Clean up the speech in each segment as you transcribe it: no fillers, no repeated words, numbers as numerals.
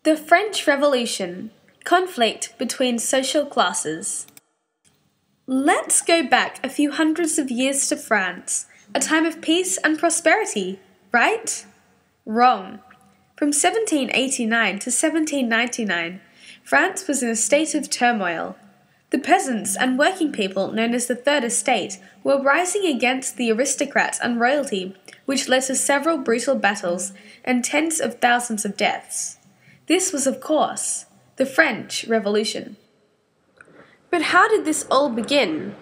The French Revolution. Conflict between social classes. Let's go back a few hundreds of years to France, a time of peace and prosperity, right? Wrong. From 1789 to 1799, France was in a state of turmoil. The peasants and working people, known as the Third Estate, were rising against the aristocrats and royalty, which led to several brutal battles and tens of thousands of deaths. This was, of course, the French Revolution. But how did this all begin?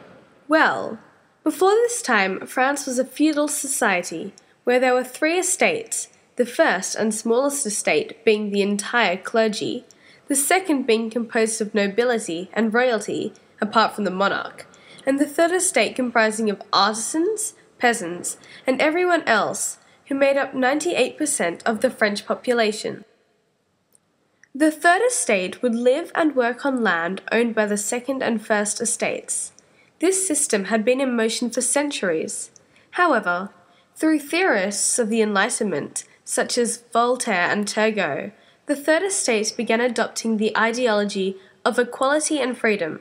Well, before this time, France was a feudal society where there were three estates, the first and smallest estate being the entire clergy, the second being composed of nobility and royalty, apart from the monarch, and the third estate comprising of artisans, peasants, and everyone else, who made up 98% of the French population. The Third Estate would live and work on land owned by the Second and First Estates. This system had been in motion for centuries. However, through theorists of the Enlightenment, such as Voltaire and Turgot, the Third Estate began adopting the ideology of equality and freedom.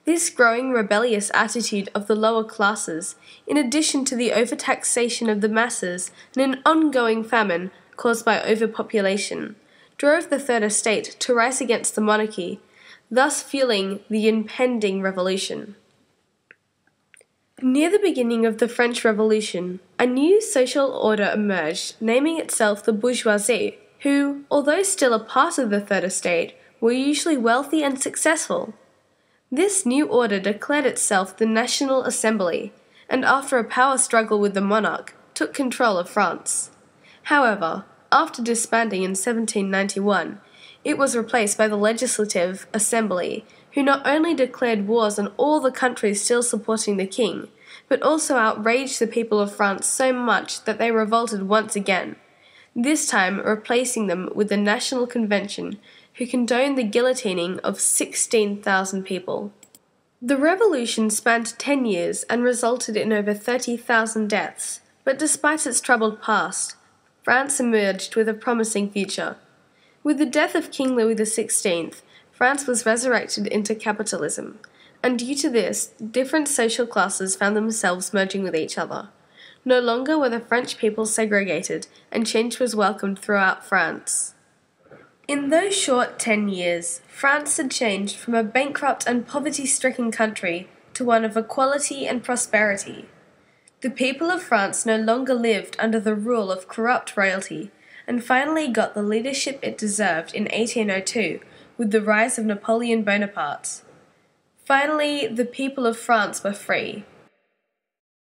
This growing rebellious attitude of the lower classes, in addition to the overtaxation of the masses and an ongoing famine caused by overpopulation, drove the Third Estate to rise against the monarchy, thus fueling the impending revolution. Near the beginning of the French Revolution, a new social order emerged, naming itself the bourgeoisie, who, although still a part of the Third Estate, were usually wealthy and successful. This new order declared itself the National Assembly, and after a power struggle with the monarch, took control of France. However, after disbanding in 1791, it was replaced by the Legislative Assembly, who not only declared wars on all the countries still supporting the king, but also outraged the people of France so much that they revolted once again, this time replacing them with the National Convention, who condoned the guillotining of 16,000 people. The revolution spanned 10 years and resulted in over 30,000 deaths, but despite its troubled past, France emerged with a promising future. With the death of King Louis XVI, France was resurrected into capitalism, and due to this, different social classes found themselves merging with each other. No longer were the French people segregated, and change was welcomed throughout France. In those short 10 years, France had changed from a bankrupt and poverty-stricken country to one of equality and prosperity. The people of France no longer lived under the rule of corrupt royalty, and finally got the leadership it deserved in 1802 with the rise of Napoleon Bonaparte. Finally, the people of France were free.